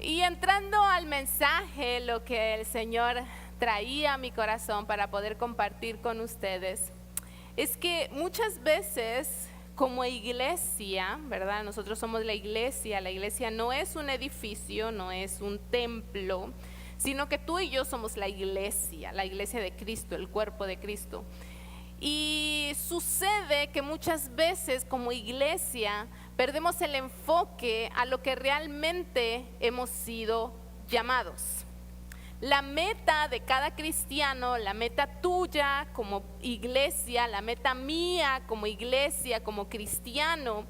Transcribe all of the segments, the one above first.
Y entrando al mensaje, lo que el Señor traía a mi corazón para poder compartir con ustedes, es que muchas veces como iglesia, ¿verdad? Nosotros somos la iglesia no es un edificio, no es un templo, sino que tú y yo somos la iglesia de Cristo, el cuerpo de Cristo. Y sucede que muchas veces como iglesia perdemos el enfoque a lo que realmente hemos sido llamados. La meta de cada cristiano, la meta tuya como iglesia, la meta mía como iglesia, como cristiano,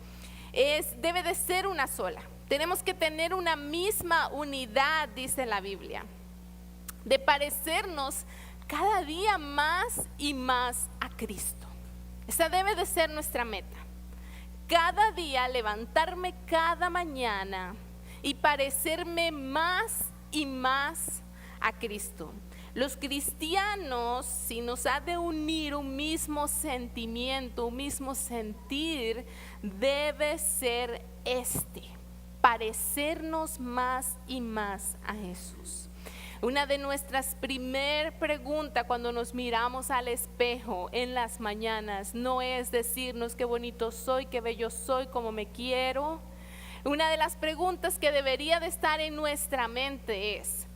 debe de ser una sola. Tenemos que tener una misma unidad, dice la Biblia, de parecernos cada día más y más a Cristo. Esa debe de ser nuestra meta. Cada día levantarme cada mañana y parecerme más y más a Cristo. Los cristianos, si nos ha de unir un mismo sentimiento, un mismo sentir, debe ser parecernos más y más a Jesús. Una de nuestras primeras preguntas cuando nos miramos al espejo en las mañanas no es decirnos qué bonito soy, qué bello soy, cómo me quiero. Una de las preguntas que debería de estar en nuestra mente es: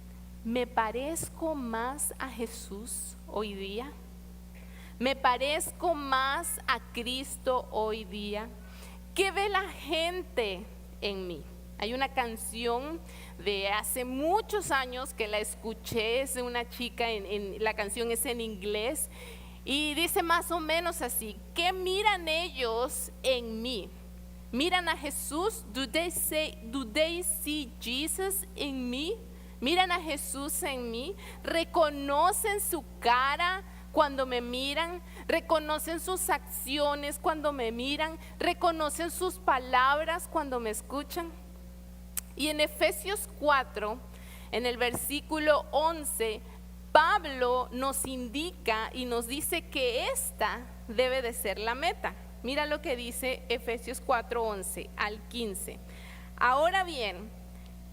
¿me parezco más a Jesús hoy día? ¿Me parezco más a Cristo hoy día? ¿Qué ve la gente en mí? Hay una canción de hace muchos años que la escuché, es de una chica, la canción es en inglés y dice más o menos así: ¿qué miran ellos en mí? ¿Miran a Jesús? Do they see Jesus in me? ¿Miran a Jesús en mí? ¿Reconocen su cara cuando me miran? ¿Reconocen sus acciones cuando me miran? ¿Reconocen sus palabras cuando me escuchan? Y en Efesios 4, en el versículo 11, Pablo nos indica y nos dice que esta debe de ser la meta. Mira lo que dice Efesios 4, 11 al 15. Ahora bien,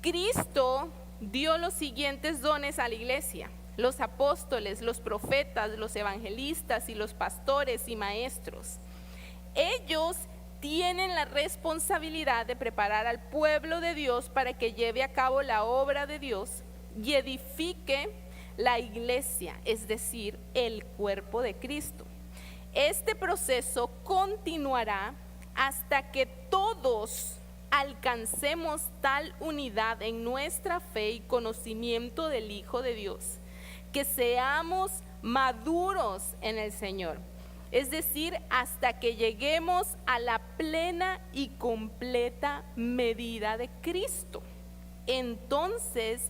Cristo dio los siguientes dones a la iglesia: los apóstoles, los profetas, los evangelistas y los pastores y maestros. Ellos tienen la responsabilidad de preparar al pueblo de Dios para que lleve a cabo la obra de Dios y edifique la iglesia, es decir, el cuerpo de Cristo. Este proceso continuará hasta que todos alcancemos tal unidad en nuestra fe y conocimiento del Hijo de Dios, que seamos maduros en el Señor. Es decir, hasta que lleguemos a la plena y completa medida de Cristo. Entonces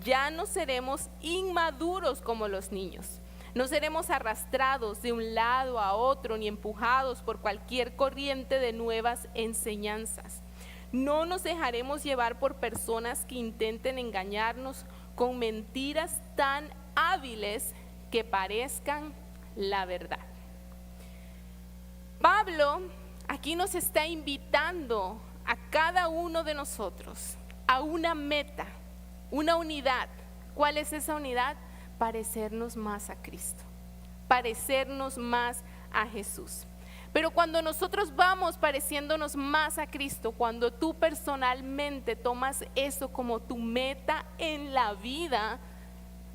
ya no seremos inmaduros como los niños. No seremos arrastrados de un lado a otro ni empujados por cualquier corriente de nuevas enseñanzas. No nos dejaremos llevar por personas que intenten engañarnos con mentiras tan hábiles que parezcan la verdad. Pablo aquí nos está invitando a cada uno de nosotros a una meta, una unidad. ¿Cuál es esa unidad? Parecernos más a Cristo, parecernos más a Jesús. Pero cuando nosotros vamos pareciéndonos más a Cristo, cuando tú personalmente tomas eso como tu meta en la vida,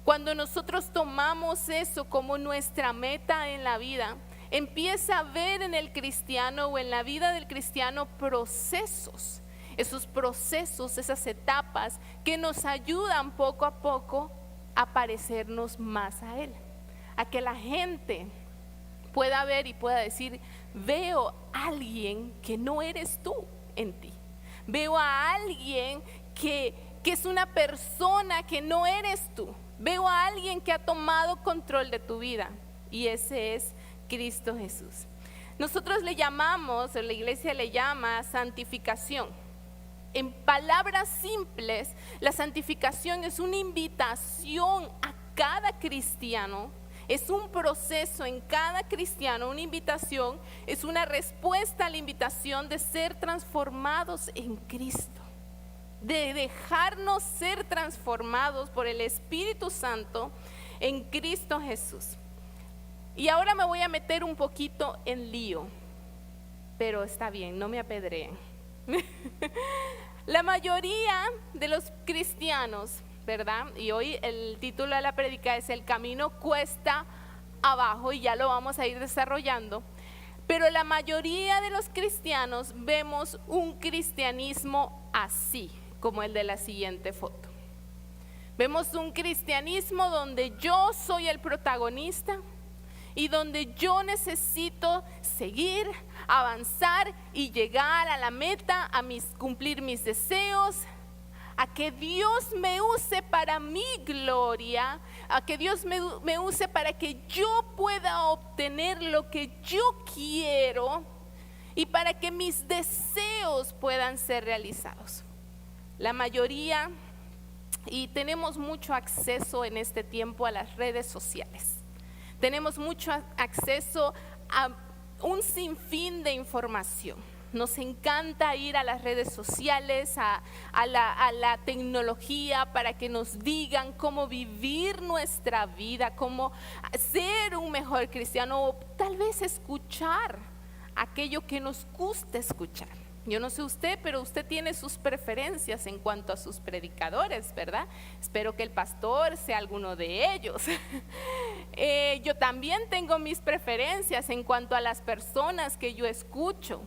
cuando nosotros tomamos eso como nuestra meta en la vida, empieza a ver en el cristiano o en la vida del cristiano procesos, esos procesos, esas etapas que nos ayudan poco a poco a parecernos más a Él, a que la gente pueda ver y pueda decir: veo a alguien que no eres tú en ti, veo a alguien que es una persona que no eres tú, veo a alguien que ha tomado control de tu vida, y ese es Cristo Jesús. Nosotros le llamamos, la iglesia le llama santificación. En palabras simples, la santificación es una invitación a cada cristiano, es un proceso en cada cristiano, una invitación, es una respuesta a la invitación de ser transformados en Cristo. de dejarnos ser transformados por el Espíritu Santo en Cristo Jesús. Y ahora me voy a meter un poquito en lío, pero está bien, no me apedreen. La mayoría de los cristianos, ¿verdad? Y hoy el título de la prédica es El camino cuesta abajo, y ya lo vamos a ir desarrollando. Pero la mayoría de los cristianos vemos un cristianismo así, como el de la siguiente foto. Vemos un cristianismo donde yo soy el protagonista y donde yo necesito seguir, avanzar y llegar a la meta, cumplir mis deseos, a que Dios me use para mi gloria, a que Dios me use para que yo pueda obtener lo que yo quiero y para que mis deseos puedan ser realizados. La mayoría, y tenemos mucho acceso en este tiempo a las redes sociales. Tenemos mucho acceso a un sinfín de información. Nos encanta ir a las redes sociales, a la tecnología, para que nos digan cómo vivir nuestra vida, cómo ser un mejor cristiano, o tal vez escuchar aquello que nos gusta escuchar. Yo no sé usted, pero usted tiene sus preferencias en cuanto a sus predicadores, ¿verdad? Espero que el pastor sea alguno de ellos. Yo también tengo mis preferencias en cuanto a las personas que yo escucho.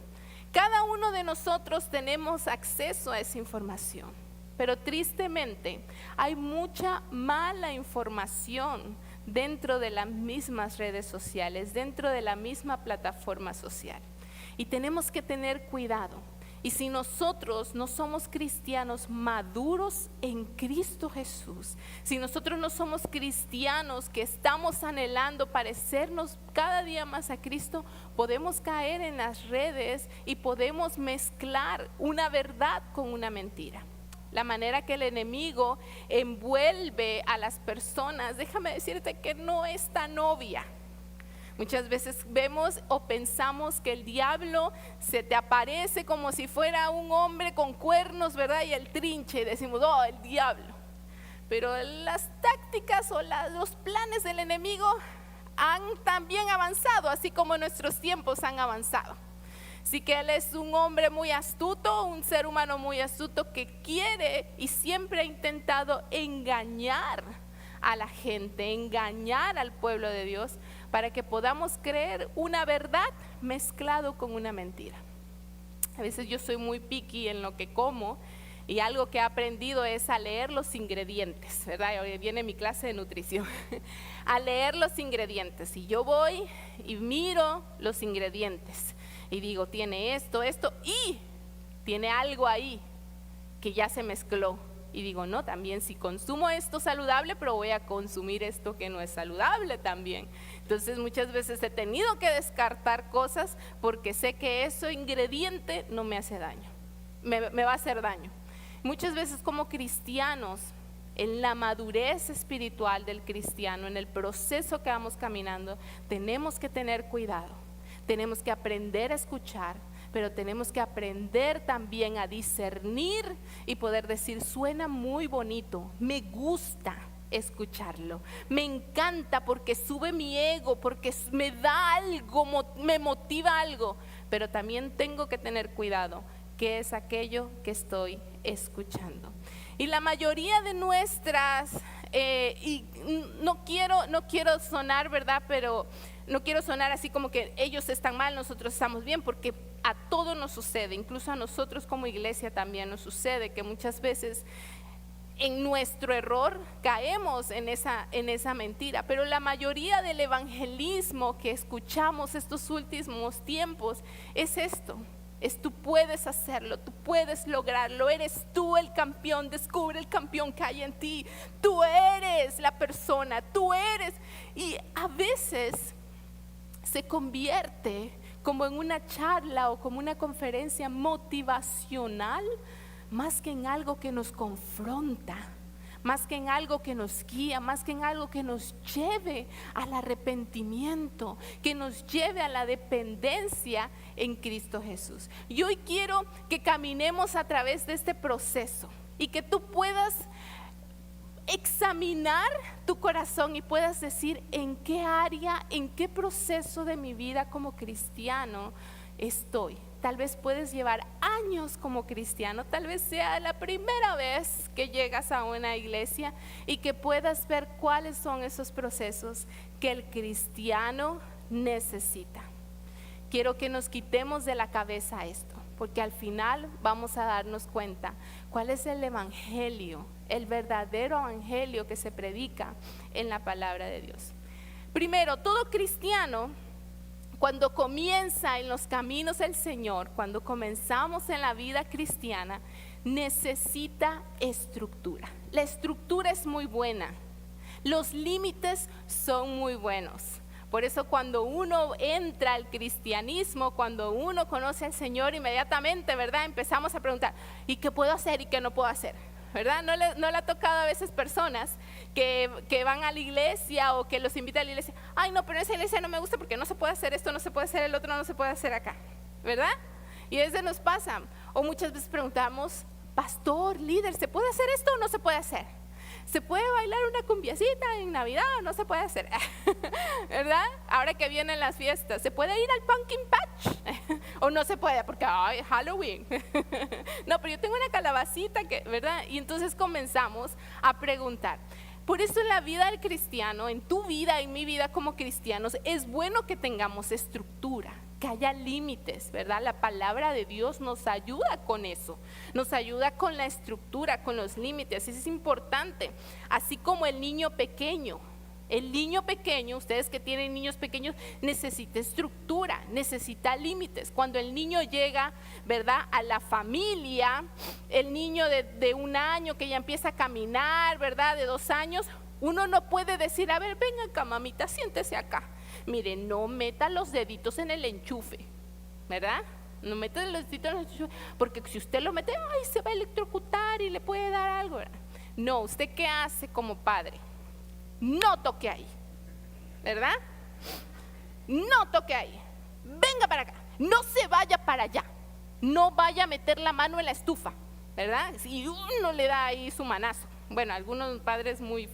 Cada uno de nosotros tenemos acceso a esa información, pero tristemente hay mucha mala información dentro de las mismas redes sociales, dentro de la misma plataforma social. Y tenemos que tener cuidado. Y si nosotros no somos cristianos maduros en Cristo Jesús, si nosotros no somos cristianos que estamos anhelando parecernos cada día más a Cristo, podemos caer en las redes y podemos mezclar una verdad con una mentira. La manera que el enemigo envuelve a las personas, déjame decirte que no es tan obvia. Muchas veces vemos o pensamos que el diablo se te aparece como si fuera un hombre con cuernos, ¿verdad? Y el trinche, y decimos, oh, el diablo. Pero las tácticas o los planes del enemigo han también avanzado, así como nuestros tiempos han avanzado. Así que él es un hombre muy astuto, un ser humano muy astuto que quiere y siempre ha intentado engañar a la gente, engañar al pueblo de Dios, para que podamos creer una verdad mezclado con una mentira. A veces yo soy muy picky en lo que como, y algo que he aprendido es a leer los ingredientes, ¿verdad? Hoy viene mi clase de nutrición, a leer los ingredientes, y yo voy y miro los ingredientes y digo, tiene esto, y tiene algo ahí que ya se mezcló. Y digo, no, también si consumo esto saludable, pero voy a consumir esto que no es saludable también. Entonces muchas veces he tenido que descartar cosas porque sé que ese ingrediente no me hace daño, me va a hacer daño. Muchas veces como cristianos, en la madurez espiritual del cristiano, en el proceso que vamos caminando, tenemos que tener cuidado, tenemos que aprender a escuchar, pero tenemos que aprender también a discernir y poder decir, suena muy bonito, me gusta escucharlo, me encanta porque sube mi ego, porque me da algo, me motiva algo, pero también tengo que tener cuidado, qué es aquello que estoy escuchando. Y la mayoría de nuestras, y no quiero sonar, ¿verdad? Pero no quiero sonar así como que ellos están mal, nosotros estamos bien, porque a todos nos sucede, incluso a nosotros como iglesia también nos sucede que muchas veces en nuestro error caemos en esa mentira. Pero la mayoría del evangelismo que escuchamos estos últimos tiempos es esto. Es tú puedes hacerlo, tú puedes lograrlo, eres tú el campeón, descubre el campeón que hay en ti, tú eres la persona, tú eres. Y a veces se convierte como en una charla o como una conferencia motivacional, más que en algo que nos confronta, más que en algo que nos guía, más que en algo que nos lleve al arrepentimiento, que nos lleve a la dependencia en Cristo Jesús. Y hoy quiero que caminemos a través de este proceso, y que tú puedas examinar tu corazón y puedas decir en qué área, en qué proceso de mi vida como cristiano estoy. Tal vez puedes llevar años como cristiano, tal vez sea la primera vez que llegas a una iglesia y que puedas ver cuáles son esos procesos que el cristiano necesita. Quiero que nos quitemos de la cabeza esto, porque al final vamos a darnos cuenta cuál es el evangelio, el verdadero evangelio que se predica en la palabra de Dios. Primero, todo cristiano, cuando comienza en los caminos del Señor, cuando comenzamos en la vida cristiana, necesita estructura. La estructura es muy buena, los límites son muy buenos. Por eso cuando uno entra al cristianismo, cuando uno conoce al Señor, inmediatamente, ¿verdad? Empezamos a preguntar, ¿y qué puedo hacer y qué no puedo hacer? ¿Verdad? No le ha tocado a veces personas que van a la iglesia o que los invitan a la iglesia. Ay, no, pero esa iglesia no me gusta porque no se puede hacer esto, no se puede hacer el otro, no se puede hacer acá, ¿verdad? Y a veces nos pasa. O muchas veces preguntamos, pastor, líder, ¿se puede hacer esto o no se puede hacer? ¿Se puede bailar una cumbiacita en Navidad o no se puede hacer? ¿Verdad? Ahora que vienen las fiestas, ¿se puede ir al pumpkin patch? ¿O no se puede? Porque ay, Halloween. No, pero yo tengo una calabacita que, ¿verdad? Y entonces comenzamos a preguntar. Por eso en la vida del cristiano, en tu vida, en mi vida como cristianos, es bueno que tengamos estructura, que haya límites, ¿verdad? La palabra de Dios nos ayuda con eso, nos ayuda con la estructura, con los límites. Eso es importante. Así como el niño pequeño, ustedes que tienen niños pequeños, necesita estructura, necesita límites. Cuando el niño llega, ¿verdad?, a la familia, el niño de 1 año que ya empieza a caminar, ¿verdad?, de 2 años, uno no puede decir, a ver, venga acá, mamita, siéntese acá. Mire, no meta los deditos en el enchufe, ¿verdad? No meta los deditos en el enchufe, porque si usted lo mete, ay, se va a electrocutar y le puede dar algo, ¿verdad? No, ¿usted qué hace como padre? No toque ahí, ¿verdad? No toque ahí, venga para acá, no se vaya para allá, no vaya a meter la mano en la estufa, ¿verdad? Si uno le da ahí su manazo. Bueno, algunos padres muy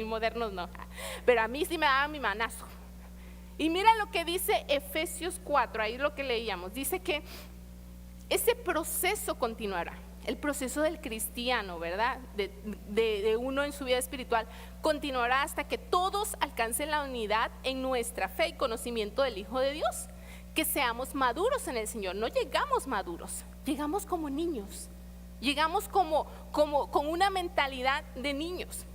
modernos no, pero a mí sí me daba mi manazo. Y mira lo que dice Efesios 4, ahí lo que leíamos, dice que ese proceso continuará, el proceso del cristiano, ¿verdad? De uno en su vida espiritual, continuará hasta que todos alcancen la unidad en nuestra fe y conocimiento del Hijo de Dios, que seamos maduros en el Señor. No llegamos maduros, llegamos como niños, llegamos con una mentalidad de niños.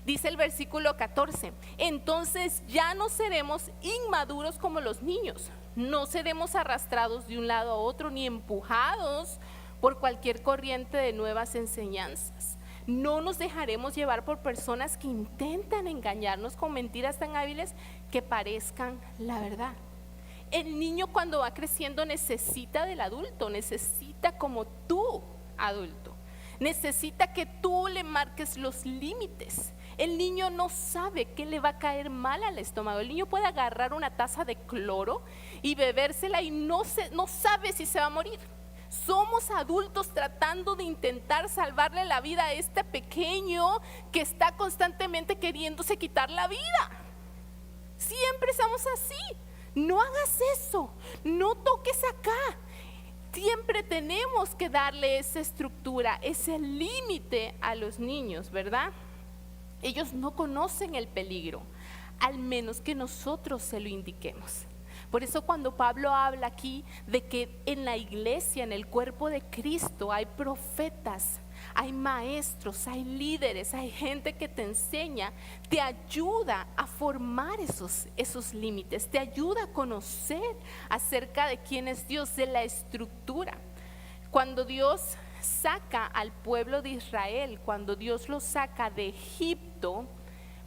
Dice el versículo 14, entonces ya no seremos inmaduros como los niños, no seremos arrastrados de un lado a otro ni empujados por cualquier corriente de nuevas enseñanzas. No nos dejaremos llevar por personas que intentan engañarnos con mentiras tan hábiles que parezcan la verdad. El niño cuando va creciendo necesita del adulto, necesita como tú, adulto, necesita que tú le marques los límites. El niño no sabe qué le va a caer mal al estómago. El niño puede agarrar una taza de cloro y bebérsela y no sabe si se va a morir. Somos adultos tratando de intentar salvarle la vida a este pequeño que está constantemente queriéndose quitar la vida. Siempre estamos así. No hagas eso, no toques acá. Siempre tenemos que darle esa estructura, ese límite a los niños, ¿verdad? Ellos no conocen el peligro, al menos que nosotros se lo indiquemos. Por eso cuando Pablo habla aquí de que en la iglesia, en el cuerpo de Cristo, hay profetas, hay maestros, hay líderes, hay gente que te enseña, te ayuda a formar esos límites, te ayuda a conocer acerca de quién es Dios, de la estructura. Cuando Dios saca al pueblo de Israel, cuando Dios lo saca de Egipto,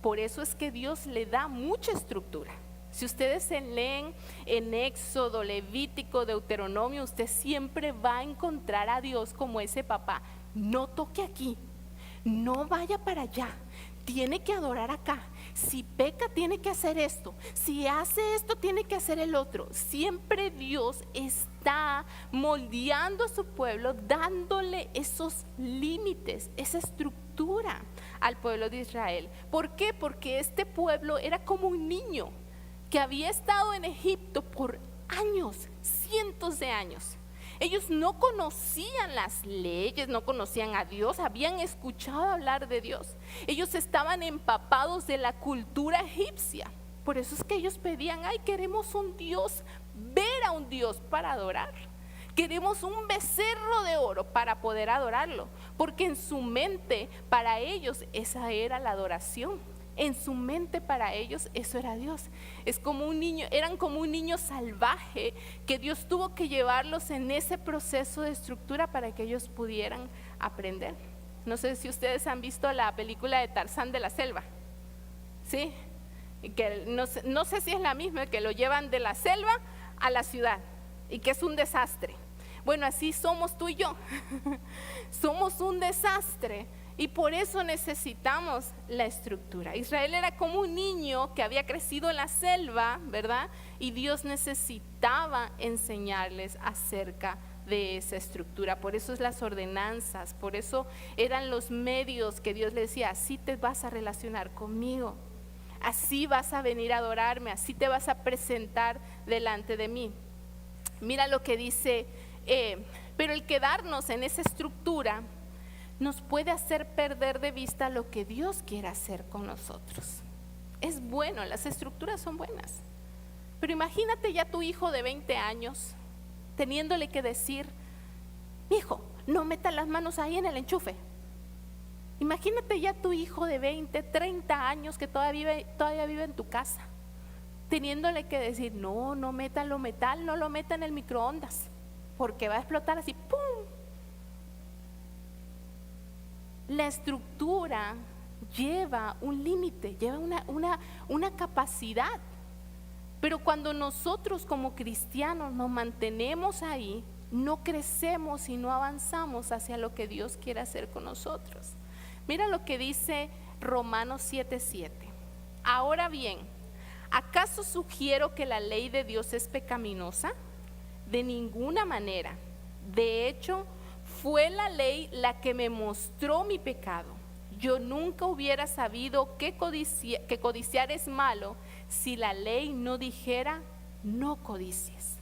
por eso es que Dios le da mucha estructura. Si ustedes se leen en Éxodo, Levítico, Deuteronomio, usted siempre va a encontrar a Dios como ese papá. No toque aquí, no vaya para allá, tiene que adorar acá. si peca tiene que hacer esto, si hace esto tiene que hacer el otro. Siempre Dios está moldeando a su pueblo, dándole esos límites, esa estructura al pueblo de Israel. ¿Por qué? Porque este pueblo era como un niño que había estado en Egipto por años, cientos de años. Ellos no conocían las leyes, no conocían a Dios, habían escuchado hablar de Dios. Ellos estaban empapados de la cultura egipcia. Por eso es que ellos pedían, ay, queremos un Dios, ver a un Dios para adorar. Queremos un becerro de oro para poder adorarlo. Porque en su mente, para ellos, esa era la adoración. En su mente para ellos eso era Dios. Es como un niño, eran como un niño salvaje que Dios tuvo que llevarlos en ese proceso de estructura para que ellos pudieran aprender. No sé si ustedes han visto la película de Tarzán de la selva, ¿sí? Que no sé si es la misma, que lo llevan de la selva a la ciudad y que es un desastre. Bueno, así somos tú y yo. Somos un desastre. Y por eso necesitamos la estructura. Israel era como un niño que había crecido en la selva, ¿verdad? Y Dios necesitaba enseñarles acerca de esa estructura. Por eso es las ordenanzas, por eso eran los medios que Dios le decía, así te vas a relacionar conmigo, así vas a venir a adorarme, así te vas a presentar delante de mí. Mira lo que dice, pero el quedarnos en esa estructura nos puede hacer perder de vista lo que Dios quiere hacer con nosotros. Es bueno, las estructuras son buenas, pero imagínate ya tu hijo de 20 años teniéndole que decir, hijo, no metas las manos ahí en el enchufe. Imagínate ya tu hijo de 20, 30 años que todavía vive en tu casa, teniéndole que decir, no meta lo metal, no lo meta en el microondas, porque va a explotar así, ¡pum! La estructura lleva un límite, lleva una capacidad. Pero cuando nosotros como cristianos nos mantenemos ahí, no crecemos y no avanzamos hacia lo que Dios quiere hacer con nosotros. Mira lo que dice Romanos 7:7. Ahora bien, ¿acaso sugiero que la ley de Dios es pecaminosa? De ninguna manera. De hecho, fue la ley la que me mostró mi pecado. Yo nunca hubiera sabido que codiciar es malo si la ley no dijera no codicies.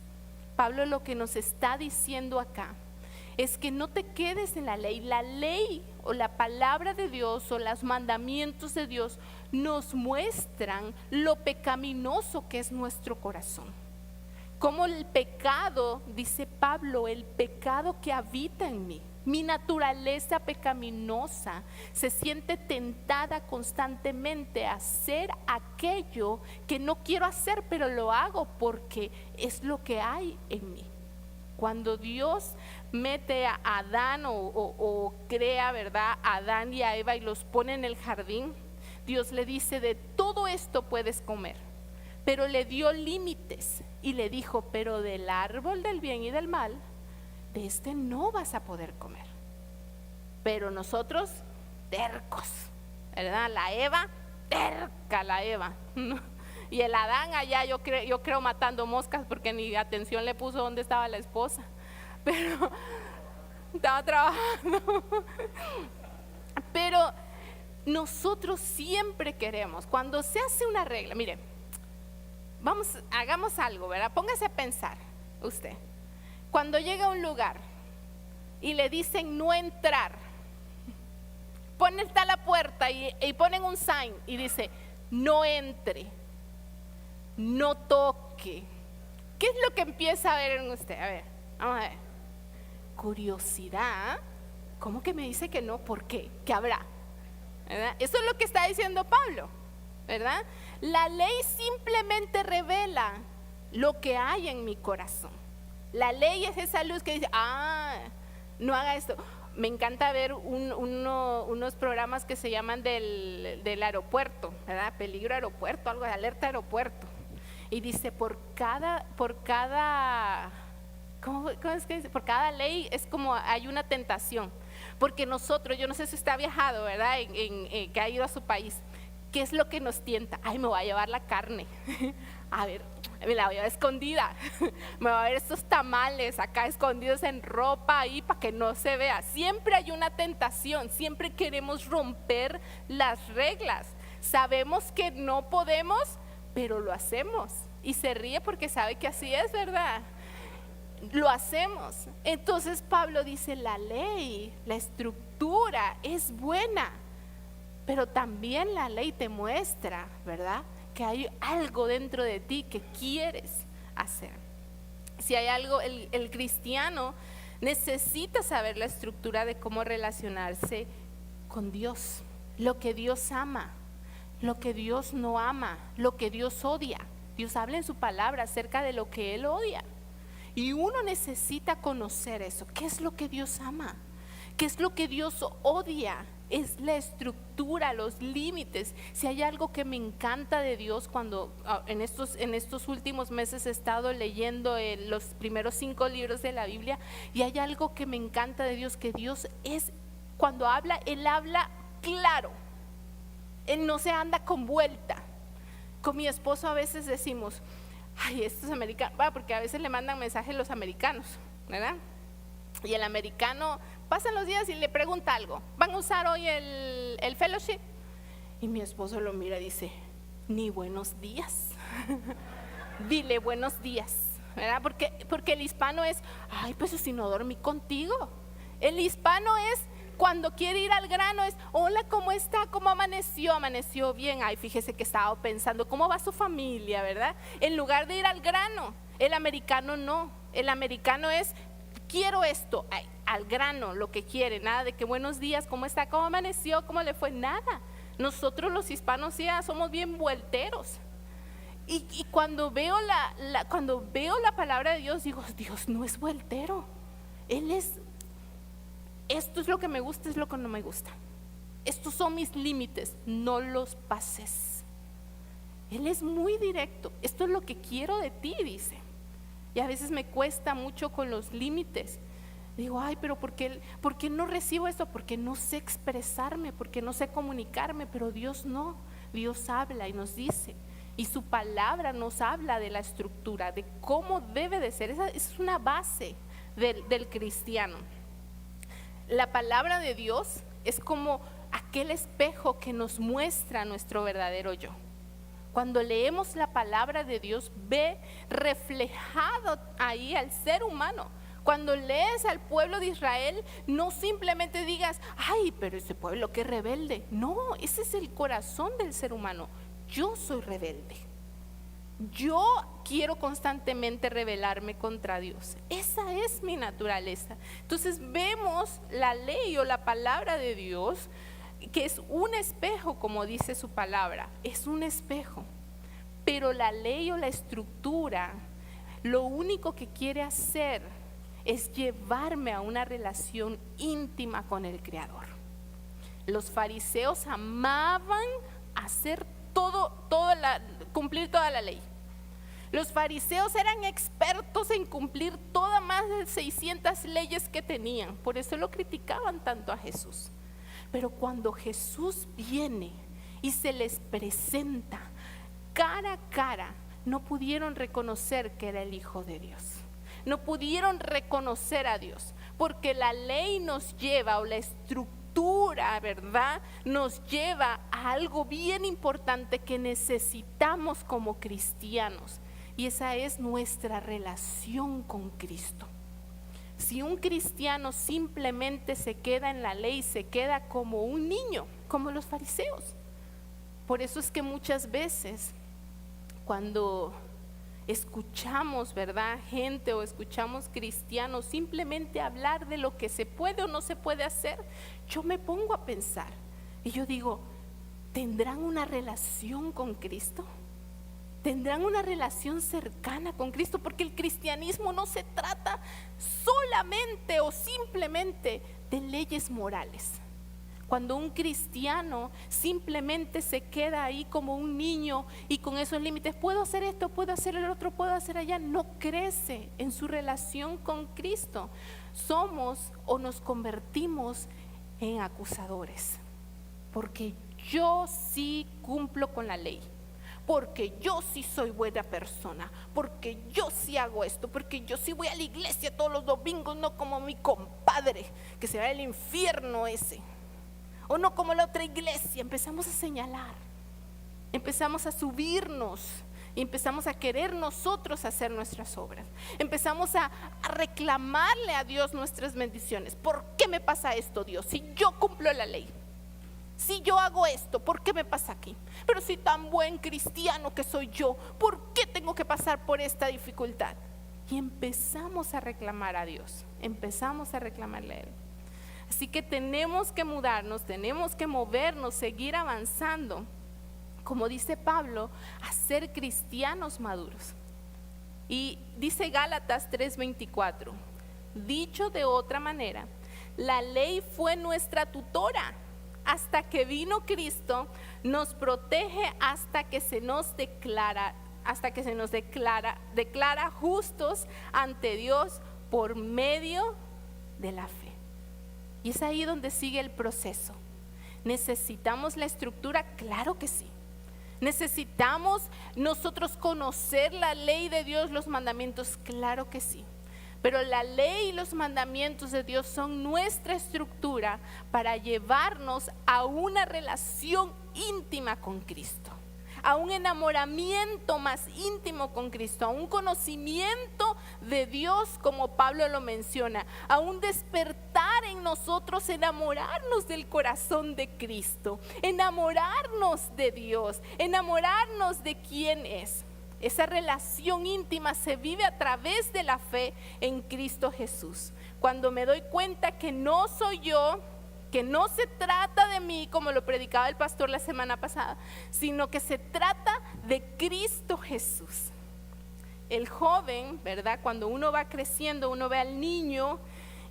Pablo lo que nos está diciendo acá es que no te quedes en la ley. La ley o la palabra de Dios o los mandamientos de Dios nos muestran lo pecaminoso que es nuestro corazón. Como el pecado, dice Pablo, el pecado que habita en mí, mi naturaleza pecaminosa, se siente tentada constantemente a hacer aquello que no quiero hacer, pero lo hago porque es lo que hay en mí. Cuando Dios mete a Adán o crea, ¿verdad?, a Adán y a Eva y los pone en el jardín, Dios le dice, de todo esto puedes comer. Pero le dio límites y le dijo, pero del árbol del bien y del mal, de este no vas a poder comer. Pero nosotros, tercos, ¿verdad? La Eva, terca la Eva. Y el Adán allá, yo creo matando moscas porque ni atención le puso dónde estaba la esposa. Pero estaba trabajando. Pero nosotros siempre queremos, cuando se hace una regla, mire, hagamos algo, ¿verdad? Póngase a pensar usted. Cuando llega a un lugar y le dicen no entrar, está la puerta y ponen un sign y dice no entre, no toque. ¿Qué es lo que empieza a ver en usted? A ver, vamos a ver. Curiosidad. ¿Cómo que me dice que no? ¿Por qué? ¿Qué habrá? ¿Verdad? Eso es lo que está diciendo Pablo, ¿verdad? La ley simplemente revela lo que hay en mi corazón. La ley es esa luz que dice, no haga esto. Me encanta ver unos programas que se llaman del aeropuerto, ¿verdad? Peligro aeropuerto, algo de alerta aeropuerto. Y dice, por cada ¿cómo es que dice? Por cada ley es como hay una tentación. Porque nosotros, yo no sé si usted ha viajado, ¿verdad? Que ha ido a su país. ¿qué es lo que nos tienta? Ay, me voy a llevar la carne. A ver, me la voy a llevar escondida. Me voy a ver estos tamales acá escondidos en ropa ahí para que no se vea. Siempre hay una tentación, siempre queremos romper las reglas. Sabemos que no podemos, pero lo hacemos. Y se ríe porque sabe que así es, ¿verdad? Lo hacemos. Entonces Pablo dice, la ley, la estructura es buena, pero también la ley te muestra, ¿verdad?, que hay algo dentro de ti que quieres hacer. Si hay algo, el cristiano necesita saber la estructura de cómo relacionarse con Dios, lo que Dios ama, lo que Dios no ama, lo que Dios odia. Dios habla en su palabra acerca de lo que Él odia. Y uno necesita conocer eso. ¿Qué es lo que Dios ama? ¿Qué es lo que Dios odia? Es la estructura, los límites. Si hay algo que me encanta de Dios, cuando en estos últimos meses he estado leyendo los primeros 5 libros de la Biblia, y hay algo que me encanta de Dios, que Dios es, cuando habla, Él habla claro. Él no se anda con vuelta. Con mi esposo a veces decimos, ay, estos americanos, porque a veces le mandan mensajes los americanos, ¿verdad? Y el americano pasan los días y le pregunta algo, ¿van a usar hoy el fellowship? Y mi esposo lo mira y dice, ni buenos días. Dile buenos días, ¿verdad? Porque el hispano es, ay, pues si no dormí contigo. El hispano es, cuando quiere ir al grano, es, hola, ¿cómo está? ¿Cómo amaneció? Amaneció bien. Ay, fíjese que estaba pensando, ¿cómo va su familia, verdad? En lugar de ir al grano. El americano no. El americano es, quiero esto, ay, al grano, lo que quiere. Nada de que buenos días, ¿cómo está? ¿Cómo amaneció? ¿Cómo le fue? Nada. Nosotros los hispanos ya somos bien vuelteros. Y cuando veo cuando veo la palabra de Dios, digo, Dios no es vueltero. Él es, esto es lo que me gusta, es lo que no me gusta. Estos son mis límites, no los pases. Él es muy directo. Esto es lo que quiero de ti, dice. Y a veces me cuesta mucho con los límites. Digo, ay, pero ¿por qué no recibo esto? Porque no sé expresarme, porque no sé comunicarme. Pero Dios no. Dios habla y nos dice. Y su palabra nos habla de la estructura, de cómo debe de ser. Esa es una base del cristiano. La palabra de Dios es como aquel espejo que nos muestra nuestro verdadero yo. Cuando leemos la palabra de Dios, ve reflejado ahí al ser humano. Cuando lees al pueblo de Israel, no simplemente digas, ay, pero ese pueblo qué rebelde. No, ese es el corazón del ser humano. Yo soy rebelde. Yo quiero constantemente rebelarme contra Dios. Esa es mi naturaleza. Entonces vemos la ley o la palabra de Dios, que es un espejo, como dice su palabra, es un espejo. Pero la ley o la estructura, lo único que quiere hacer es llevarme a una relación íntima con el Creador. Los fariseos amaban hacer cumplir toda la ley. Los fariseos eran expertos en cumplir todas más de 600 leyes que tenían. Por eso lo criticaban tanto a Jesús. Pero cuando Jesús viene y se les presenta cara a cara, no pudieron reconocer que era el Hijo de Dios. No pudieron reconocer a Dios, porque la ley nos lleva, o la estructura, ¿verdad?, nos lleva a algo bien importante que necesitamos como cristianos, y esa es nuestra relación con Cristo. Si un cristiano simplemente se queda en la ley, se queda como un niño, como los fariseos. Por eso es que muchas veces cuando escuchamos, ¿verdad?, gente, o escuchamos cristianos simplemente hablar de lo que se puede o no se puede hacer, yo me pongo a pensar y yo digo, ¿tendrán una relación con Cristo? ¿Tendrán una relación cercana con Cristo? Porque el cristianismo no se trata solamente o simplemente de leyes morales. Cuando un cristiano simplemente se queda ahí como un niño y con esos límites, puedo hacer esto, puedo hacer el otro, puedo hacer allá, no crece en su relación con Cristo. Somos o nos convertimos en acusadores, porque yo sí cumplo con la ley, porque yo sí soy buena persona, porque yo sí hago esto, porque yo sí voy a la iglesia todos los domingos, no como mi compadre que se va al infierno ese, o no como la otra iglesia. Empezamos a señalar, empezamos a subirnos y empezamos a querer nosotros hacer nuestras obras. Empezamos a reclamarle a Dios nuestras bendiciones. ¿Por qué me pasa esto, Dios? Si yo cumplo la ley, si yo hago esto, ¿por qué me pasa aquí? Pero si tan buen cristiano que soy yo, ¿por qué tengo que pasar por esta dificultad? Y empezamos a reclamar a Dios, empezamos a reclamarle a Él. Así que tenemos que mudarnos, tenemos que movernos, seguir avanzando, como dice Pablo, a ser cristianos maduros. Y dice Gálatas 3:24, dicho de otra manera, la ley fue nuestra tutora hasta que vino Cristo, nos protege hasta que se nos declara justos ante Dios por medio de la fe. Y es ahí donde sigue el proceso. ¿Necesitamos la estructura? Claro que sí. ¿Necesitamos nosotros conocer la ley de Dios, los mandamientos? Claro que sí. Pero la ley y los mandamientos de Dios son nuestra estructura para llevarnos a una relación íntima con Cristo, a un enamoramiento más íntimo con Cristo, a un conocimiento de Dios, como Pablo lo menciona, a un despertar en nosotros, enamorarnos del corazón de Cristo, enamorarnos de Dios, enamorarnos de quién es. Esa relación íntima se vive a través de la fe en Cristo Jesús. Cuando me doy cuenta que no soy yo, que no se trata de mí, como lo predicaba el pastor la semana pasada, sino que se trata de Cristo Jesús. El joven, ¿verdad? Cuando uno va creciendo, uno ve al niño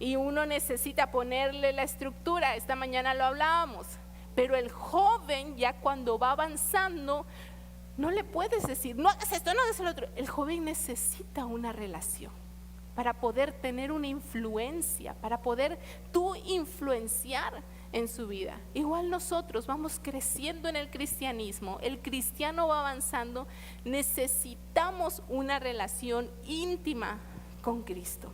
y uno necesita ponerle la estructura. Esta mañana lo hablábamos. Pero el joven, ya cuando va avanzando, no le puedes decir, no hagas esto, no hagas lo otro. El joven necesita una relación para poder tener una influencia, para poder tú influenciar en su vida. Igual nosotros vamos creciendo en el cristianismo, el cristiano va avanzando, necesitamos una relación íntima con Cristo.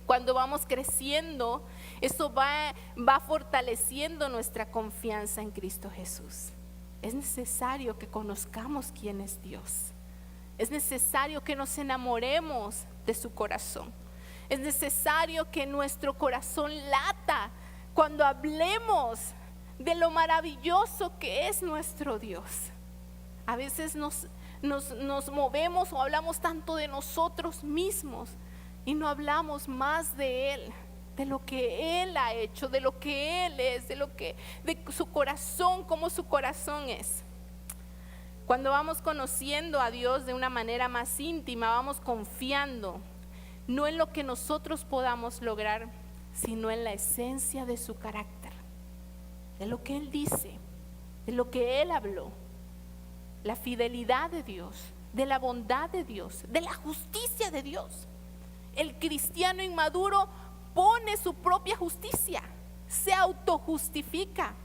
Cuando vamos creciendo, eso va fortaleciendo nuestra confianza en Cristo Jesús. Es necesario que conozcamos quién es Dios. Es necesario que nos enamoremos de su corazón. Es necesario que nuestro corazón lata cuando hablemos de lo maravilloso que es nuestro Dios. A veces nos movemos o hablamos tanto de nosotros mismos y no hablamos más de Él, de lo que Él ha hecho, de lo que Él es, de su corazón, cómo su corazón es. Cuando vamos conociendo a Dios de una manera más íntima, vamos confiando, no en lo que nosotros podamos lograr, sino en la esencia de su carácter, de lo que Él dice, de lo que Él habló, la fidelidad de Dios, de la bondad de Dios, de la justicia de Dios. El cristiano inmaduro pone su propia justicia, se autojustifica.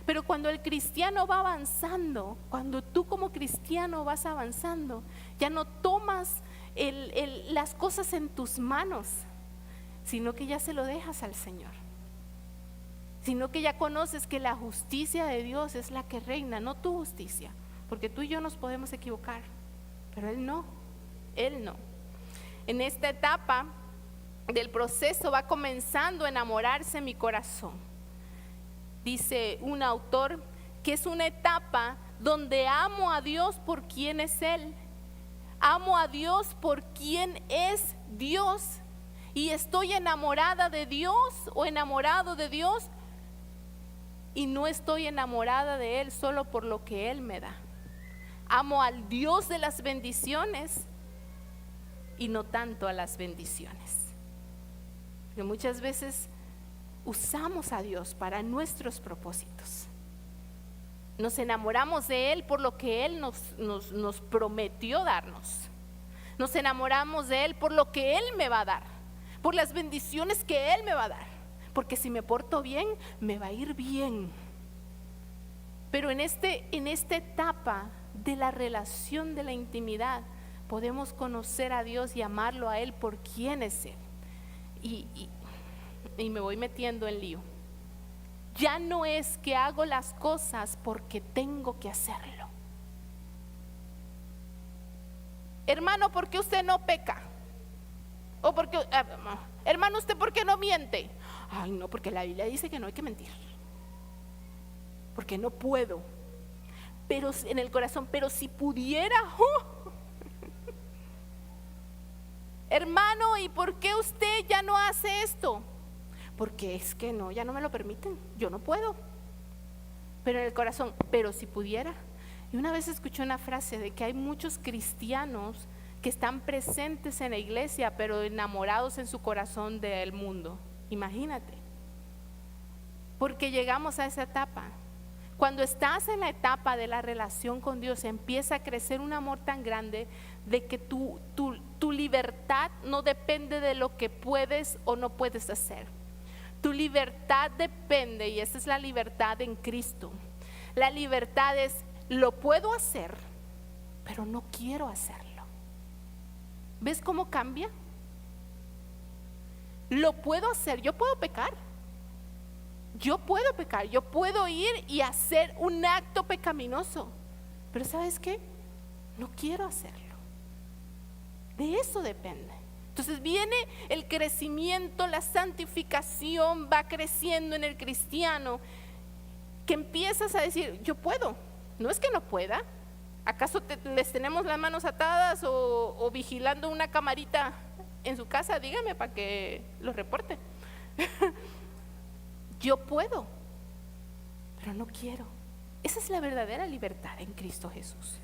Pero cuando el cristiano va avanzando, cuando tú como cristiano vas avanzando, ya no tomas las cosas en tus manos, sino que ya se lo dejas al Señor. Sino que ya conoces que la justicia de Dios es la que reina, no tu justicia. Porque tú y yo nos podemos equivocar, pero Él no, Él no. En esta etapa del proceso va comenzando a enamorarse mi corazón. Dice un autor que es una etapa donde amo a Dios por quién es Él. Amo a Dios por quién es Dios. Y estoy enamorada de Dios o enamorado de Dios. Y no estoy enamorada de Él solo por lo que Él me da. Amo al Dios de las bendiciones y no tanto a las bendiciones. Porque muchas veces usamos a Dios para nuestros propósitos. Nos enamoramos de Él por lo que Él nos prometió darnos. Nos enamoramos de Él por lo que Él me va a dar, por las bendiciones que Él me va a dar. Porque si me porto bien, me va a ir bien. Pero en esta etapa de la relación, de la intimidad, podemos conocer a Dios y amarlo a Él por quién es Él. Y me voy metiendo en lío. Ya no es que hago las cosas porque tengo que hacerlo. Hermano, ¿por qué usted no peca? O porque, hermano, ¿usted por qué no miente? Ay, no, porque la Biblia dice que no hay que mentir. Porque no puedo. Pero en el corazón, pero si pudiera. Hermano, ¿y por qué usted ya no hace esto? Porque es que no, ya no me lo permiten, yo no puedo. Pero en el corazón, pero si pudiera. Y una vez escuché una frase de que hay muchos cristianos que están presentes en la iglesia, pero enamorados en su corazón del mundo. Imagínate. Porque llegamos a esa etapa. Cuando estás en la etapa de la relación con Dios, empieza a crecer un amor tan grande de que tu libertad no depende de lo que puedes o no puedes hacer. Tu libertad depende, y esa es la libertad en Cristo. La libertad es, lo puedo hacer, pero no quiero hacerlo. ¿Ves cómo cambia? Lo puedo hacer, yo puedo pecar. Yo puedo pecar, yo puedo ir y hacer un acto pecaminoso, pero ¿sabes qué? No quiero hacerlo. De eso depende. Entonces viene el crecimiento, la santificación va creciendo en el cristiano, que empiezas a decir, yo puedo. No es que no pueda. ¿Acaso les tenemos las manos atadas o vigilando una camarita en su casa? Dígame para que lo reporte. Yo puedo, pero no quiero. Esa es la verdadera libertad en Cristo Jesús.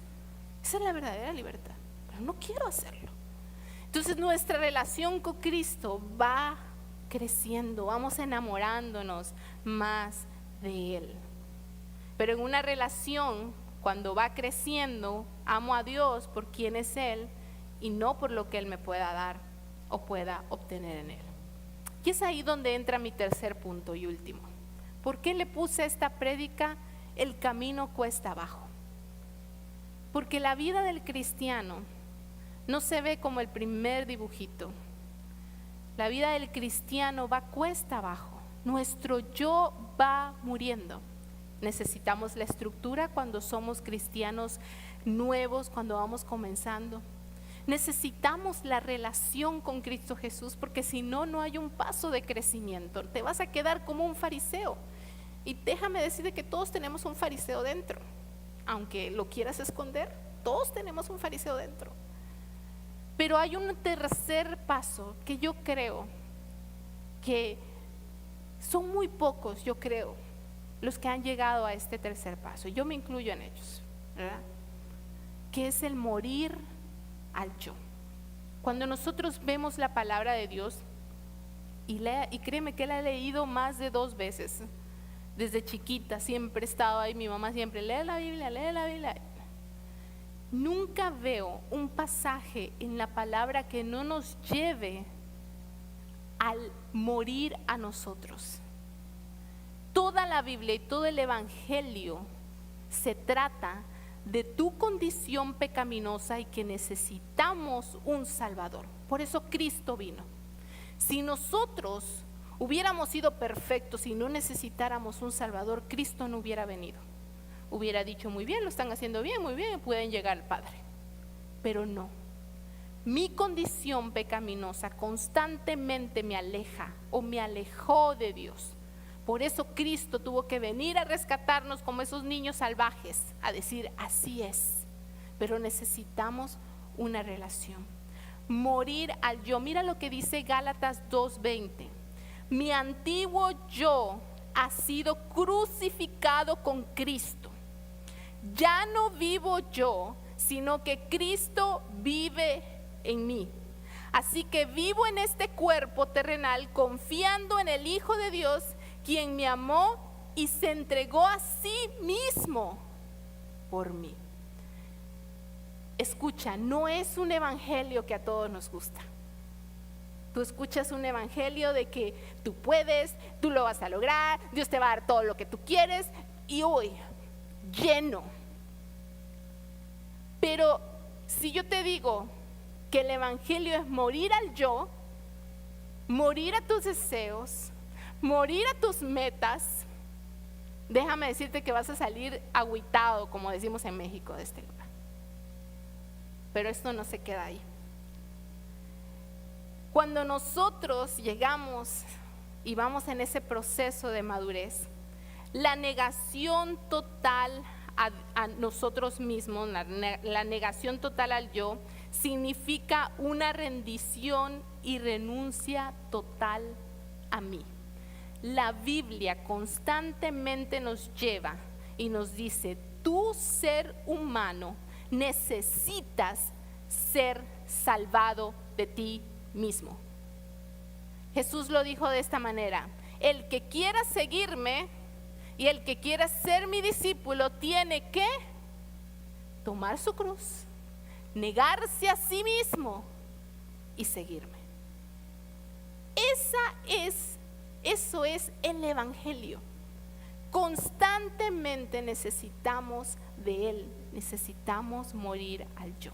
Esa es la verdadera libertad, pero no quiero hacerlo. Entonces nuestra relación con Cristo va creciendo, vamos enamorándonos más de Él. Pero en una relación, cuando va creciendo, amo a Dios por quien es Él y no por lo que Él me pueda dar o pueda obtener en Él. Y es ahí donde entra mi tercer punto y último. ¿Por qué le puse a esta prédica el camino cuesta abajo? Porque la vida del cristiano no se ve como el primer dibujito. La vida del cristiano va cuesta abajo. Nuestro yo va muriendo. Necesitamos la estructura cuando somos cristianos nuevos, cuando vamos comenzando. Necesitamos la relación con Cristo Jesús, porque si no, no hay un paso de crecimiento. Te vas a quedar como un fariseo. Y déjame decirte que todos tenemos un fariseo dentro. Aunque lo quieras esconder, todos tenemos un fariseo dentro. Pero hay un tercer paso que yo creo que son muy pocos, yo creo, los que han llegado a este tercer paso. Yo me incluyo en ellos, ¿verdad? Que es el morir al yo. Cuando nosotros vemos la palabra de Dios, y créeme que la he leído más de 2 veces, desde chiquita siempre he estado ahí, mi mamá siempre, lee la Biblia. Nunca veo un pasaje en la palabra que no nos lleve al morir a nosotros. Toda la Biblia y todo el Evangelio se trata de tu condición pecaminosa y que necesitamos un Salvador. Por eso Cristo vino. Si nosotros hubiéramos sido perfectos y no necesitáramos un Salvador, Cristo no hubiera venido. Hubiera dicho, muy bien, lo están haciendo bien, muy bien, pueden llegar al Padre. Pero no. Mi condición pecaminosa constantemente me aleja o me alejó de Dios. Por eso Cristo tuvo que venir a rescatarnos como esos niños salvajes, a decir, así es. Pero necesitamos una relación. Morir al yo. Mira lo que dice Gálatas 2:20. Mi antiguo yo ha sido crucificado con Cristo. Ya no vivo yo, sino que Cristo vive en mí. Así que vivo en este cuerpo terrenal confiando en el Hijo de Dios, quien me amó y se entregó a sí mismo por mí. Escucha, no es un evangelio que a todos nos gusta. Tú escuchas un evangelio de que tú puedes, tú lo vas a lograr, Dios te va a dar todo lo que tú quieres. Y hoy, lleno. Pero si yo te digo que el evangelio es morir al yo, morir a tus deseos, morir a tus metas, déjame decirte que vas a salir agüitado, como decimos en México, de este lugar. Pero esto no se queda ahí. Cuando nosotros llegamos y vamos en ese proceso de madurez, la negación total a nosotros mismos, la negación total al yo, significa una rendición y renuncia total a mí. La Biblia constantemente nos lleva y nos dice: tú, ser humano, necesitas ser salvado de ti mismo. Jesús lo dijo de esta manera: el que quiera seguirme y el que quiera ser mi discípulo tiene que tomar su cruz, negarse a sí mismo y seguirme. Eso es el evangelio. Constantemente necesitamos de Él, necesitamos morir al yo.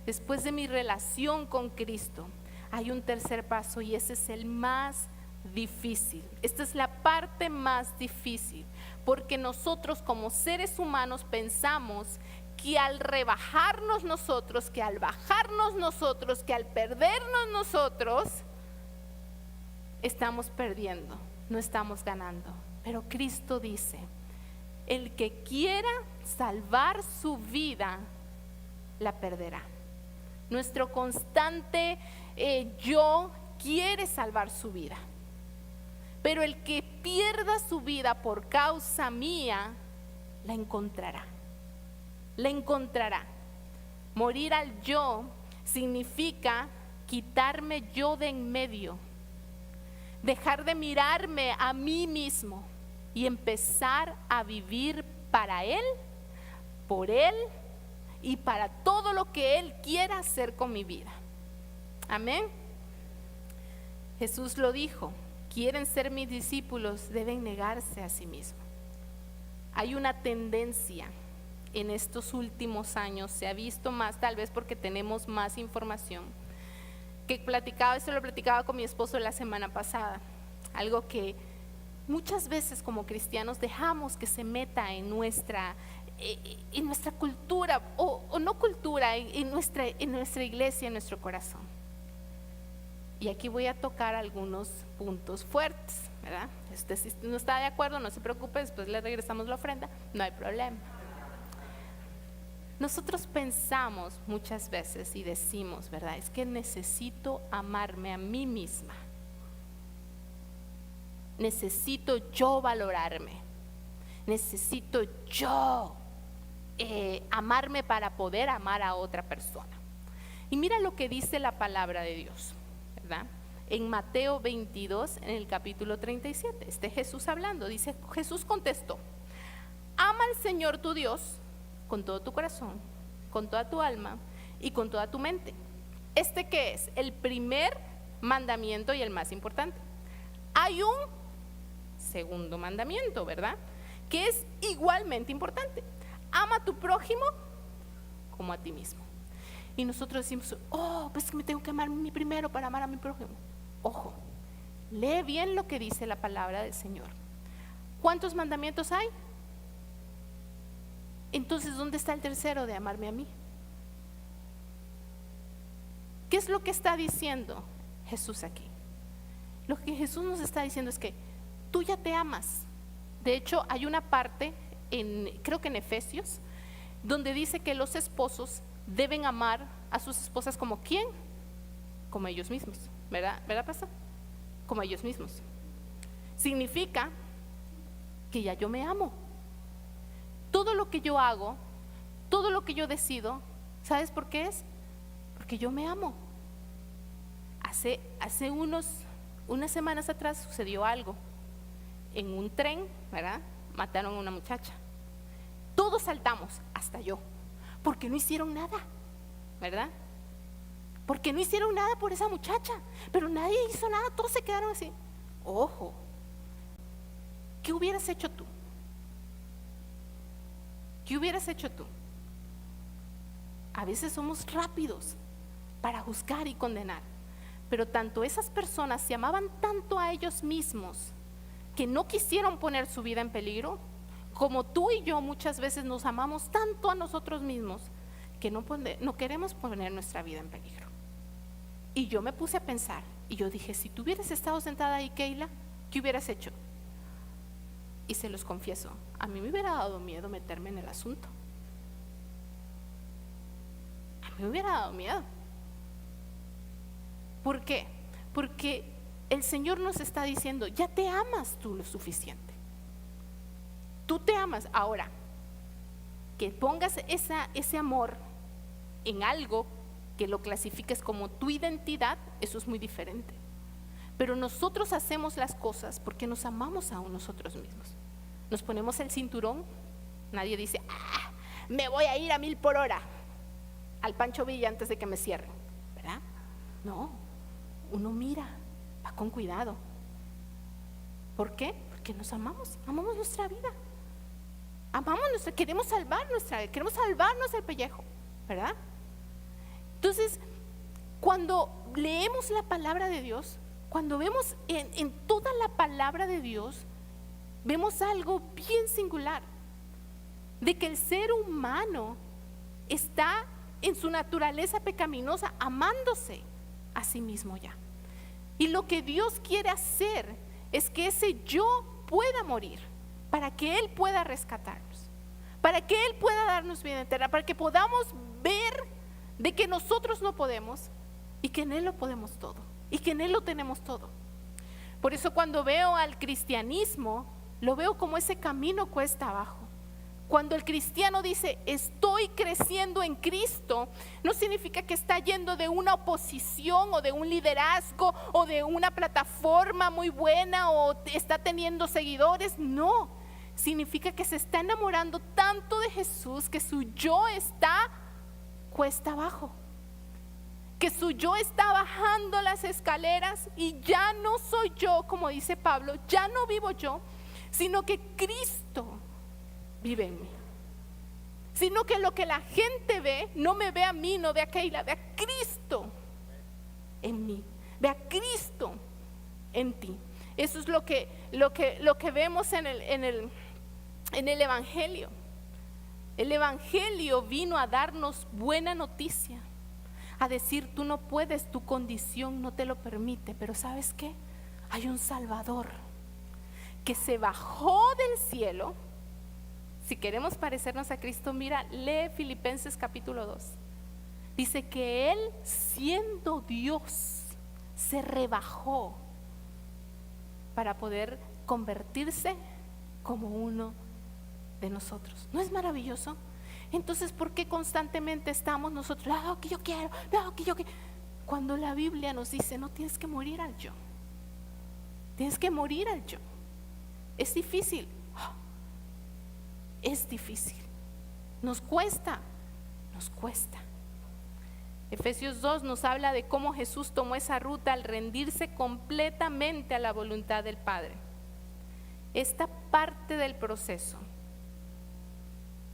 Después de mi relación con Cristo, hay un tercer paso y ese es el más difícil. Esta es la parte más difícil, porque nosotros como seres humanos pensamos que al rebajarnos nosotros, que al bajarnos nosotros, que al perdernos nosotros, estamos perdiendo, no estamos ganando. Pero Cristo dice: el que quiera salvar su vida, la perderá. Nuestro constante yo quiere salvar su vida, pero el que pierda su vida por causa mía, la encontrará. La encontrará. Morir al yo significa quitarme yo de en medio, dejar de mirarme a mí mismo y empezar a vivir para Él, por Él y para todo lo que Él quiera hacer con mi vida. Amén. Jesús lo dijo: quieren ser mis discípulos, deben negarse a sí mismos. Hay una tendencia en estos últimos años, se ha visto más, tal vez porque tenemos más información, que esto lo platicaba con mi esposo la semana pasada, algo que muchas veces como cristianos dejamos que se meta en nuestra cultura, o no cultura, en nuestra iglesia, en nuestro corazón. Y aquí voy a tocar algunos puntos fuertes, ¿verdad? Si no está de acuerdo, no se preocupe, después le regresamos la ofrenda, no hay problema. Nosotros pensamos muchas veces y decimos, ¿verdad? Es que necesito amarme a mí misma. Necesito yo valorarme. Necesito yo amarme para poder amar a otra persona. Y mira lo que dice la palabra de Dios, ¿verdad? En Mateo 22, en el capítulo 37, Jesús hablando, dice: Jesús contestó: ama al Señor tu Dios con todo tu corazón, con toda tu alma y con toda tu mente. ¿Qué es? El primer mandamiento y el más importante. Hay un segundo mandamiento, ¿verdad? Que es igualmente importante: ama a tu prójimo como a ti mismo. Y nosotros decimos: pues que me tengo que amar a mí primero para amar a mi prójimo. Ojo, lee bien lo que dice la palabra del Señor. ¿Cuántos mandamientos hay? Entonces, ¿dónde está el tercero de amarme a mí? ¿Qué es lo que está diciendo Jesús aquí? Lo que Jesús nos está diciendo es que tú ya te amas. De hecho, hay una parte, creo que en Efesios, donde dice que los esposos deben amar a sus esposas como ¿quién? Como ellos mismos, ¿verdad? ¿Verdad, pastor? Como ellos mismos. Significa que ya yo me amo. Todo lo que yo hago, todo lo que yo decido, ¿sabes por qué es? Porque yo me amo. Hace unas semanas atrás sucedió algo. En un tren, ¿verdad? Mataron a una muchacha. Todos saltamos, hasta yo, porque no hicieron nada, ¿verdad? Porque no hicieron nada por esa muchacha, pero nadie hizo nada, todos se quedaron así. Ojo, ¿qué hubieras hecho tú? ¿Qué hubieras hecho tú? A veces somos rápidos para juzgar y condenar, pero tanto esas personas se amaban tanto a ellos mismos que no quisieron poner su vida en peligro, como tú y yo muchas veces nos amamos tanto a nosotros mismos que no queremos poner nuestra vida en peligro. Y yo me puse a pensar y yo dije, si tú hubieras estado sentada ahí, Keila, ¿qué hubieras hecho? Y se los confieso, a mí me hubiera dado miedo meterme en el asunto. A mí me hubiera dado miedo. ¿Por qué? Porque el Señor nos está diciendo, ya te amas tú lo suficiente. Tú te amas. Ahora, que pongas ese amor en algo que lo clasifiques como tu identidad, eso es muy diferente. Pero nosotros hacemos las cosas porque nos amamos a nosotros mismos. Nos ponemos el cinturón, nadie dice, me voy a ir a 1000 por hora al Pancho Villa antes de que me cierren, ¿verdad? No, uno mira, va con cuidado. ¿Por qué? Porque nos amamos nuestra vida. Queremos salvarnos el pellejo, ¿verdad? Entonces, cuando leemos la palabra de Dios, cuando vemos en toda la palabra de Dios, vemos algo bien singular, de que el ser humano está en su naturaleza pecaminosa amándose a sí mismo ya. Y lo que Dios quiere hacer es que ese yo pueda morir, para que Él pueda rescatarnos, para que Él pueda darnos vida eterna, para que podamos ver de que nosotros no podemos y que en Él lo podemos todo, y que en Él lo tenemos todo. Por eso cuando veo al cristianismo, lo veo como ese camino cuesta abajo. Cuando el cristiano dice estoy creciendo en Cristo, no significa que está yendo de una oposición o de un liderazgo o de una plataforma muy buena o está teniendo seguidores. No, significa que se está enamorando tanto de Jesús que su yo está cuesta abajo, que su yo está bajando las escaleras y ya no soy yo, como dice Pablo, ya no vivo yo, sino que Cristo vive en mí. Sino que lo que la gente ve, no me ve a mí, no ve a Keila, ve a Cristo en mí, ve a Cristo en ti. Eso es lo que vemos en el Evangelio. El Evangelio vino a darnos buena noticia, a decir tú no puedes, tu condición no te lo permite, pero ¿sabes qué? Hay un Salvador que se bajó del cielo. Si queremos parecernos a Cristo, mira, lee Filipenses capítulo 2. Dice que Él, siendo Dios, se rebajó para poder convertirse como uno de nosotros. ¿No es maravilloso? Entonces, ¿por qué constantemente estamos nosotros, que yo quiero, que yo quiero? Cuando la Biblia nos dice, no tienes que morir al yo. Tienes que morir al yo. Es difícil. Es difícil. Nos cuesta. Efesios 2 nos habla de cómo Jesús tomó esa ruta al rendirse completamente a la voluntad del Padre. Esta parte del proceso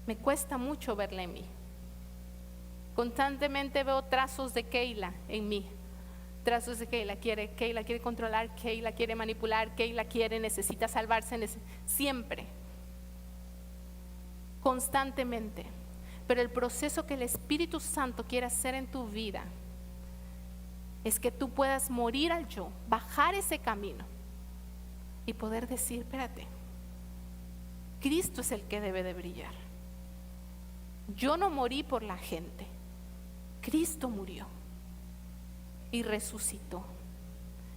me cuesta mucho verla en mí. Constantemente veo trazos de Keila en mí. Trazos de Keila quiere controlar, Keila quiere manipular, Keila necesita salvarse, siempre, constantemente. Pero el proceso que el Espíritu Santo quiere hacer en tu vida es que tú puedas morir al yo, bajar ese camino y poder decir, espérate, Cristo es el que debe de brillar. Yo no morí por la gente, Cristo murió y resucitó,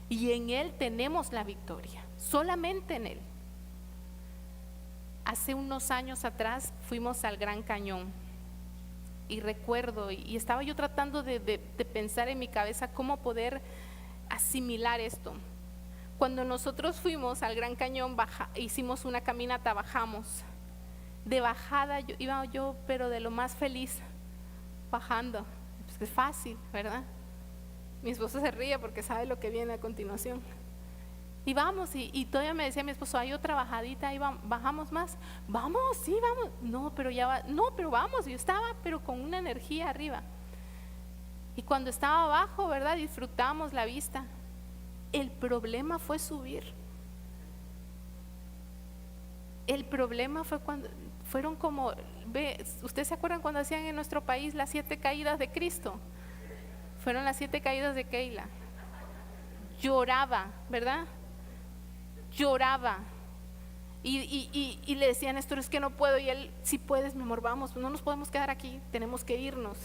y en Él tenemos la victoria, solamente en Él. Hace unos años atrás fuimos al Gran Cañón y recuerdo, y estaba yo tratando de pensar en mi cabeza cómo poder asimilar esto. Cuando nosotros fuimos al Gran Cañón, hicimos una caminata, bajamos. De bajada iba yo, pero de lo más feliz, bajando. Pues es fácil, ¿verdad? Mi esposo se ríe porque sabe lo que viene a continuación. Y vamos, y todavía me decía mi esposo, hay otra bajadita, ahí bajamos más. Vamos, sí, vamos. No, pero ya va, no, pero vamos. Yo estaba, pero con una energía arriba. Y cuando estaba abajo, ¿verdad? Disfrutamos la vista. El problema fue subir. El problema fue cuando fueron como, ¿ustedes se acuerdan cuando hacían en nuestro país las 7 caídas de Cristo? Fueron las 7 caídas de Keila. Lloraba, ¿verdad? Lloraba. Y le decía a Néstor, es que no puedo. Y él, si puedes, mi amor, vamos, no nos podemos quedar aquí, tenemos que irnos.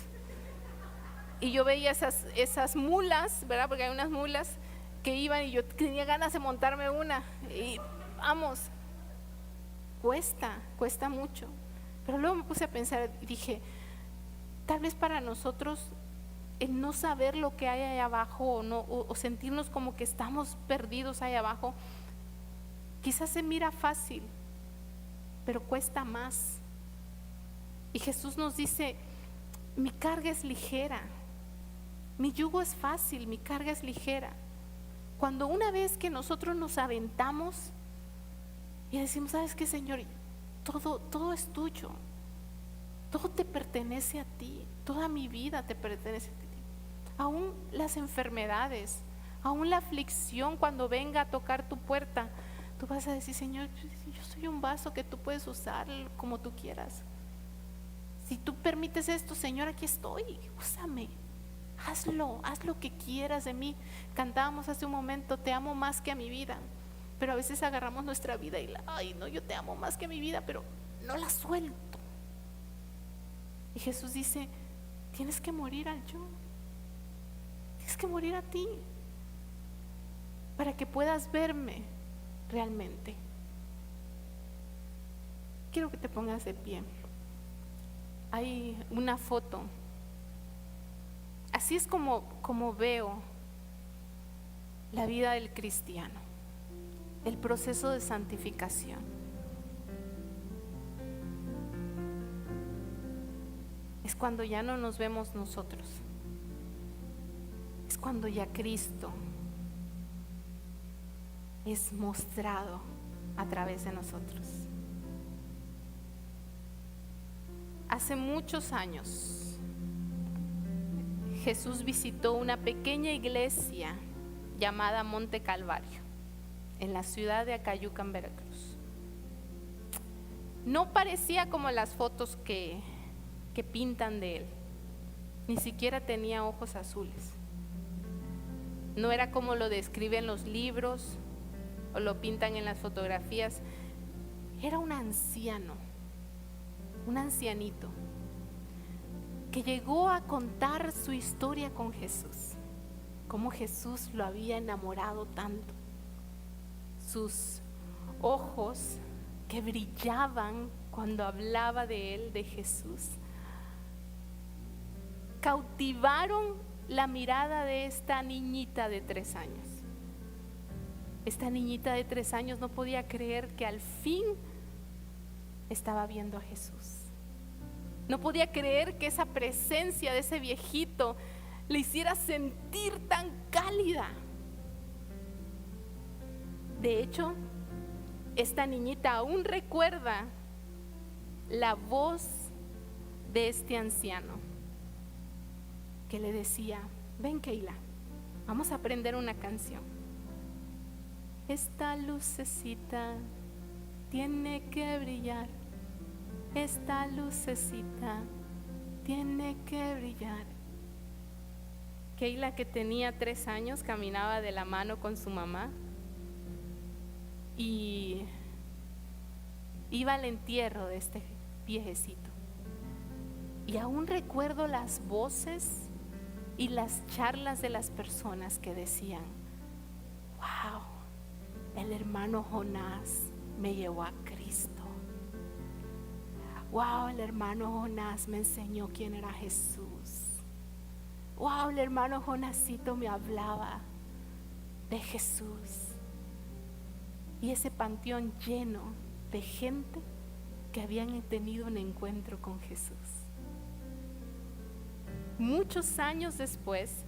Y yo veía esas mulas, ¿verdad? Porque hay unas mulas que iban y yo tenía ganas de montarme una. Y vamos, cuesta mucho. Pero luego me puse a pensar y dije, tal vez para nosotros el no saber lo que hay ahí abajo o sentirnos como que estamos perdidos ahí abajo, quizás se mira fácil, pero cuesta más. Y Jesús nos dice, mi carga es ligera, mi yugo es fácil, mi carga es ligera. Cuando una vez que nosotros nos aventamos y decimos, ¿sabes qué, Señor? Todo es tuyo, todo te pertenece a ti, toda mi vida te pertenece a ti. Aún las enfermedades, aún la aflicción, cuando venga a tocar tu puerta, tú vas a decir, Señor, yo soy un vaso que tú puedes usar como tú quieras. Si tú permites esto, Señor, aquí estoy, úsame, haz lo que quieras de mí. Cantábamos hace un momento, te amo más que a mi vida, pero a veces agarramos nuestra vida y ay no, yo te amo más que a mi vida, pero no la suelto. Y Jesús dice, tienes que morir al yo, tienes que morir a ti, para que puedas verme realmente. Quiero que te pongas de pie. Hay una foto. Así es como veo la vida del cristiano, el proceso de santificación. Es cuando ya no nos vemos nosotros, es cuando ya Cristo es mostrado a través de nosotros. Hace muchos años Jesús visitó una pequeña iglesia llamada Monte Calvario en la ciudad de Acayucan, Veracruz. No parecía como las fotos que pintan de él, ni siquiera tenía ojos azules. No era como lo describen los libros o lo pintan en las fotografías. Era un anciano, un ancianito que llegó a contar su historia con Jesús, cómo Jesús lo había enamorado tanto. Sus ojos que brillaban cuando hablaba de él, de Jesús, cautivaron la mirada de esta niñita de 3 años. Esta niñita de 3 años no podía creer que al fin estaba viendo a Jesús. No podía creer que esa presencia de ese viejito le hiciera sentir tan cálida. De hecho, esta niñita aún recuerda la voz de este anciano que le decía, ven Keila, vamos a aprender una canción. Esta lucecita tiene que brillar, esta lucecita tiene que brillar. Keila, que tenía 3 años, caminaba de la mano con su mamá y iba al entierro de este viejecito. Y aún recuerdo las voces y las charlas de las personas que decían, wow, el hermano Jonás me llevó a Cristo. Wow, el hermano Jonás me enseñó quién era Jesús. Wow, el hermano Jonásito me hablaba de Jesús. Y ese panteón lleno de gente que habían tenido un encuentro con Jesús. Muchos años después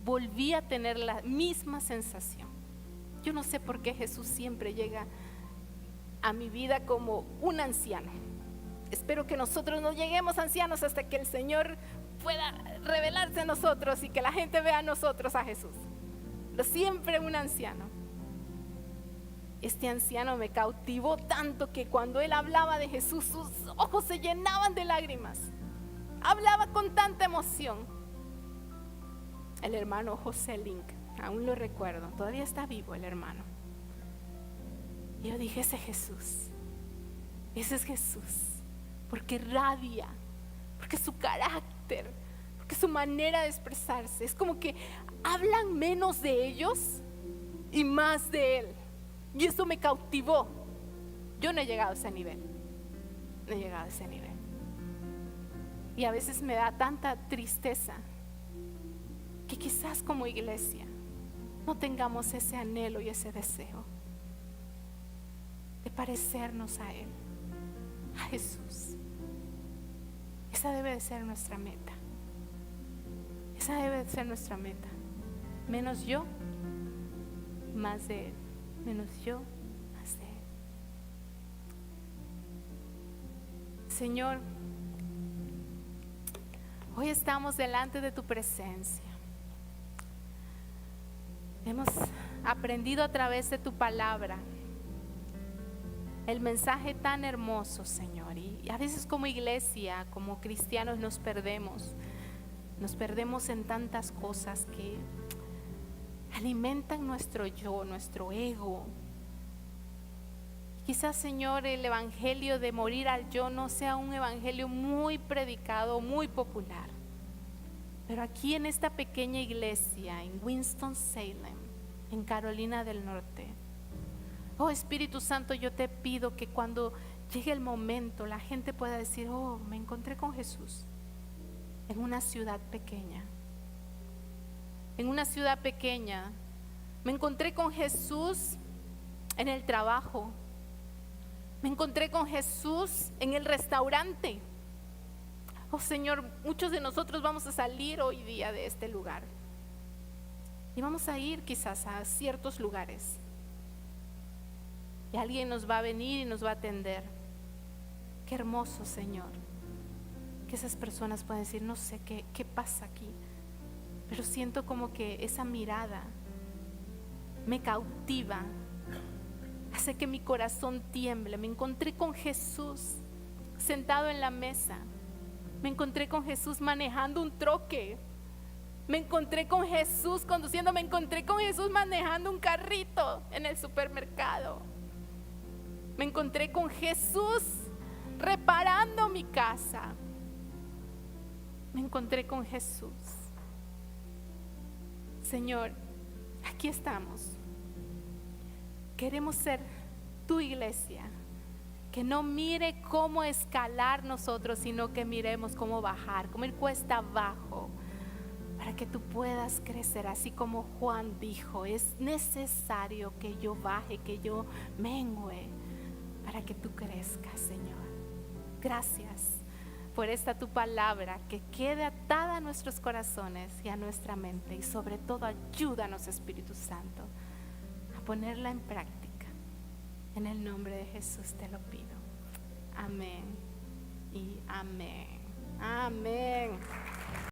volví a tener la misma sensación. Yo no sé por qué Jesús siempre llega a mi vida como un anciano. Espero que nosotros no lleguemos ancianos hasta que el Señor pueda revelarse a nosotros y que la gente vea a nosotros a Jesús. Pero siempre un anciano. Este anciano me cautivó tanto que cuando él hablaba de Jesús, sus ojos se llenaban de lágrimas. Hablaba con tanta emoción. El hermano José Link, aún lo recuerdo, todavía está vivo el hermano. Y yo dije, ese es Jesús, porque radia, porque su carácter, porque su manera de expresarse, es como que hablan menos de ellos y más de él. Y eso me cautivó. Yo no he llegado a ese nivel. No he llegado a ese nivel. Y a veces me da tanta tristeza que quizás como iglesia no tengamos ese anhelo y ese deseo de parecernos a Él, a Jesús. Esa debe de ser nuestra meta. Esa debe de ser nuestra meta. Menos yo, más de Él. Menos yo, más de Él. Señor, hoy estamos delante de tu presencia. Hemos aprendido a través de tu palabra el mensaje tan hermoso, Señor. Y a veces como iglesia, como cristianos nos perdemos en tantas cosas que alimentan nuestro yo, nuestro ego. Quizás, Señor, el evangelio de morir al yo no sea un evangelio muy predicado, muy popular. Pero aquí en esta pequeña iglesia, en Winston-Salem, en Carolina del Norte, oh Espíritu Santo, yo te pido que cuando llegue el momento la gente pueda decir, oh, me encontré con Jesús en una ciudad pequeña. En una ciudad pequeña me encontré con Jesús en el trabajo. Me encontré con Jesús en el restaurante. Oh Señor, muchos de nosotros vamos a salir hoy día de este lugar y vamos a ir quizás a ciertos lugares y alguien nos va a venir y nos va a atender. Qué hermoso, Señor, que esas personas puedan decir, no sé qué pasa aquí, pero siento como que esa mirada me cautiva, hace que mi corazón tiemble. Me encontré con Jesús sentado en la mesa. Me encontré con Jesús manejando un troque. Me encontré con Jesús conduciendo. Me encontré con Jesús manejando un carrito en el supermercado. Me encontré con Jesús reparando mi casa. Me encontré con Jesús. Señor, aquí estamos. Queremos ser tu iglesia, que no mire cómo escalar nosotros, sino que miremos cómo bajar, cómo ir cuesta abajo, para que tú puedas crecer. Así como Juan dijo, es necesario que yo baje, que yo mengüe, para que tú crezcas, Señor. Gracias por esta tu palabra, que quede atada a nuestros corazones y a nuestra mente, y sobre todo ayúdanos, Espíritu Santo, a ponerla en práctica. En el nombre de Jesús te lo pido. Amén y amén. Amén.